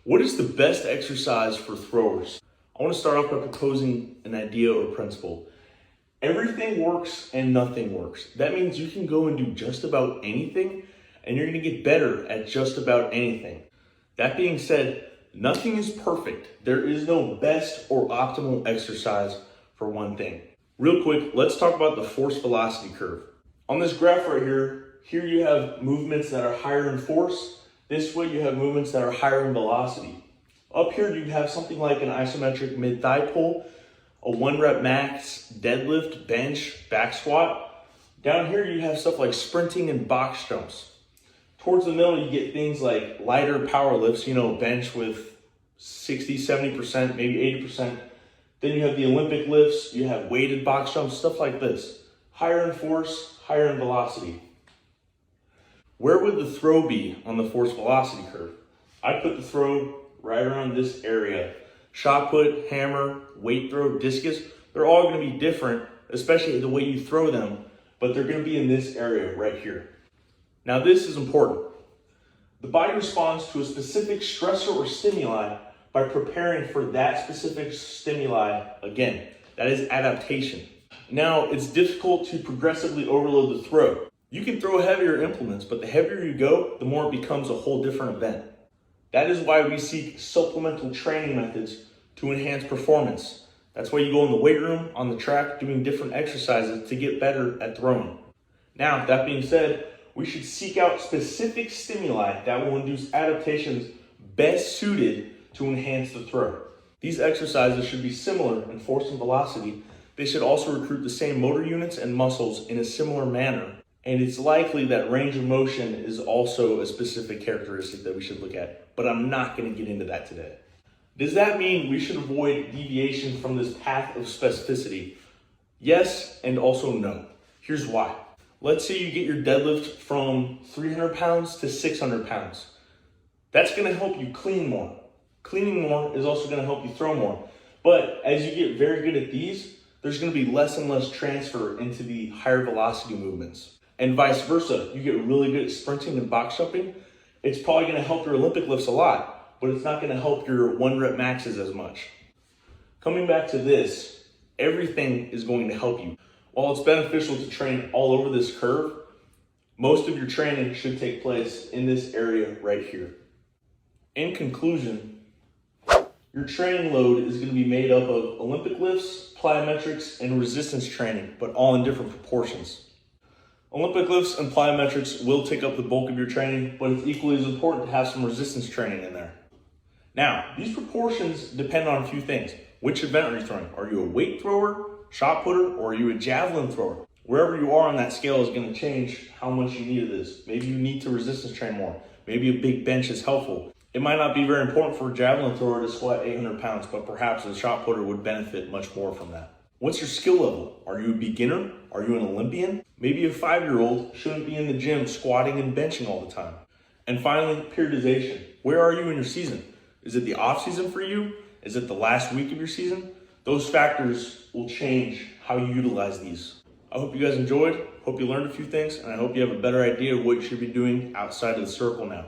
What is the best exercise for throwers? I want to start off by proposing an idea or principle. Everything works and nothing works. That means you can go and do just about anything and you're going to get better at just about anything. That being said, nothing is perfect. There is no best or optimal exercise for one thing. Real quick, let's talk about the force velocity curve. On this graph right here you have movements that are higher in force. This way you have movements that are higher in velocity. Up here you have something like an isometric mid-thigh pull, a 1 rep max deadlift, bench, back squat. Down here you have stuff like sprinting and box jumps. Towards the middle you get things like lighter power lifts, bench with 60, 70%, maybe 80%. Then you have the Olympic lifts, you have weighted box jumps, stuff like this. Higher in force, higher in velocity. Where would the throw be on the force velocity curve? I put the throw right around this area. Shot put, hammer, weight throw, discus, they're all going to be different, especially the way you throw them, but they're going to be in this area right here. Now this is important. The body responds to a specific stressor or stimuli by preparing for that specific stimuli again. That is adaptation. Now it's difficult to progressively overload the throw. You can throw heavier implements, but the heavier you go, the more it becomes a whole different event. That is why we seek supplemental training methods to enhance performance. That's why you go in the weight room, on the track, doing different exercises to get better at throwing. Now, that being said, we should seek out specific stimuli that will induce adaptations best suited to enhance the throw. These exercises should be similar in force and velocity. They should also recruit the same motor units and muscles in a similar manner. And it's likely that range of motion is also a specific characteristic that we should look at, but I'm not going to get into that today. Does that mean we should avoid deviation from this path of specificity? Yes, and also no. Here's why. Let's say you get your deadlift from 300 pounds to 600 pounds. That's going to help you clean more. Cleaning more is also going to help you throw more. But as you get very good at these, there's going to be less and less transfer into the higher velocity movements. And vice versa, you get really good at sprinting and box jumping, it's probably going to help your Olympic lifts a lot, but it's not going to help your 1 rep maxes as much. Coming back to this, everything is going to help you. While it's beneficial to train all over this curve, most of your training should take place in this area right here. In conclusion, your training load is going to be made up of Olympic lifts, plyometrics, and resistance training, but all in different proportions. Olympic lifts and plyometrics will take up the bulk of your training, but it's equally as important to have some resistance training in there. Now, these proportions depend on a few things. Which event are you throwing? Are you a weight thrower, shot putter, or are you a javelin thrower? Wherever you are on that scale is going to change how much you need of this. Maybe you need to resistance train more. Maybe a big bench is helpful. It might not be very important for a javelin thrower to squat 800 pounds, but perhaps a shot putter would benefit much more from that. What's your skill level? Are you a beginner? Are you an Olympian? Maybe a 5-year-old shouldn't be in the gym squatting and benching all the time. And finally, periodization. Where are you in your season? Is it the off season for you? Is it the last week of your season? Those factors will change how you utilize these. I hope you guys enjoyed. Hope you learned a few things, and I hope you have a better idea of what you should be doing outside of the circle now.